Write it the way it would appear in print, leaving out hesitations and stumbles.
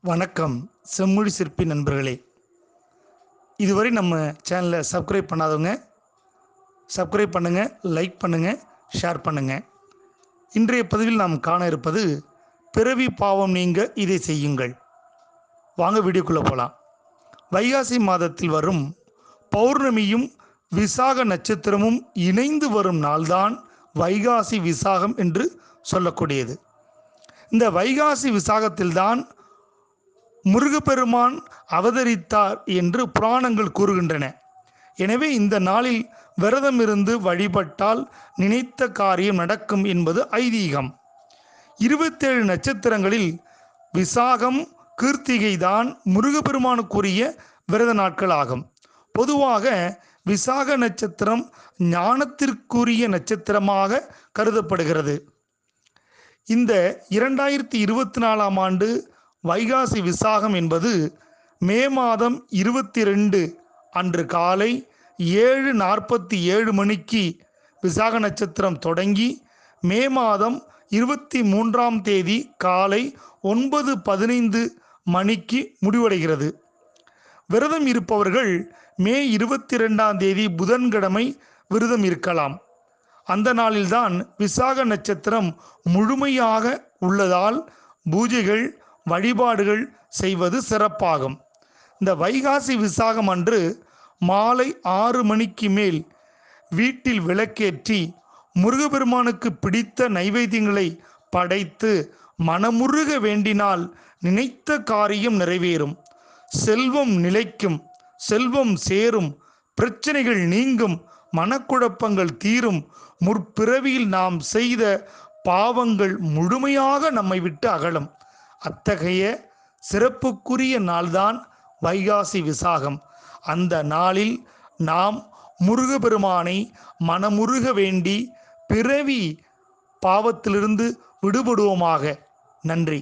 வணக்கம் செம்மொழி சிற்பி நண்பர்களே. இதுவரை நம்ம சேனலை சப்ஸ்கிரைப் பண்ணாதவங்க சப்ஸ்கிரைப் பண்ணுங்கள், லைக் பண்ணுங்கள், ஷேர் பண்ணுங்கள். இன்றைய பதிவில் நாம் காண இருப்பது பிறவி பாவம் நீங்க இதை செய்யுங்கள். வாங்க வீடியோக்குள்ளே போகலாம். வைகாசி மாதத்தில் வரும் பௌர்ணமியும் விசாக நட்சத்திரமும் இணைந்து வரும் நாள்தான் வைகாசி விசாகம் என்று சொல்லக்கூடியது. இந்த வைகாசி விசாகத்தில்தான் முருகப்பெருமான் அவதரித்தார் என்று புராணங்கள் கூறுகின்றன. எனவே இந்த நாளில் விரதம் இருந்து வழிபட்டால் நினைத்த காரியம் நடக்கும் என்பது ஐதீகம். 27 நட்சத்திரங்களில் விசாகம் கிருத்திகை தான் முருகப்பெருமானுக்குரிய விரத நாட்கள் ஆகும். பொதுவாக விசாக நட்சத்திரம் ஞானத்திற்குரிய நட்சத்திரமாக கருதப்படுகிறது. இந்த 2024ஆம் ஆண்டு வைகாசி விசாகம் என்பது மே மாதம் 22 அன்று காலை 7:47 மணிக்கு விசாக நட்சத்திரம் தொடங்கி மே மாதம் 23ஆம் தேதி காலை 9:15 மணிக்கு முடிவடைகிறது. விரதம் இருப்பவர்கள் மே 22ஆம் தேதி புதன்கிழமை விரதம் இருக்கலாம். அந்த நாளில்தான் விசாக நட்சத்திரம் முழுமையாக உள்ளதால் பூஜைகள் வழிபாடுகள் செய்வது சிறப்பாகும். இந்த வைகாசி விசாகம் அன்று மாலை 6 மணிக்கு மேல் வீட்டில் விளக்கேற்றி முருகப்பெருமானுக்கு பிடித்த நைவேத்தியங்களை படைத்து மனமுருக வேண்டினால் நினைத்த காரியம் நிறைவேறும், செல்வம் நிலைக்கும், செல்வம் சேரும், பிரச்சனைகள் நீங்கும், மனக்குழப்பங்கள் தீரும், முற்பிறவியில் நாம் செய்த பாவங்கள் முழுமையாக நம்மை விட்டு அகலும். அத்தகைய சிறப்புக்குரிய நாள்தான் வைகாசி விசாகம். அந்த நாளில் நாம் முருகப்பெருமானை மனமுருக வேண்டி பிறவி பாவத்திலிருந்து விடுபடுவோமாக. நன்றி.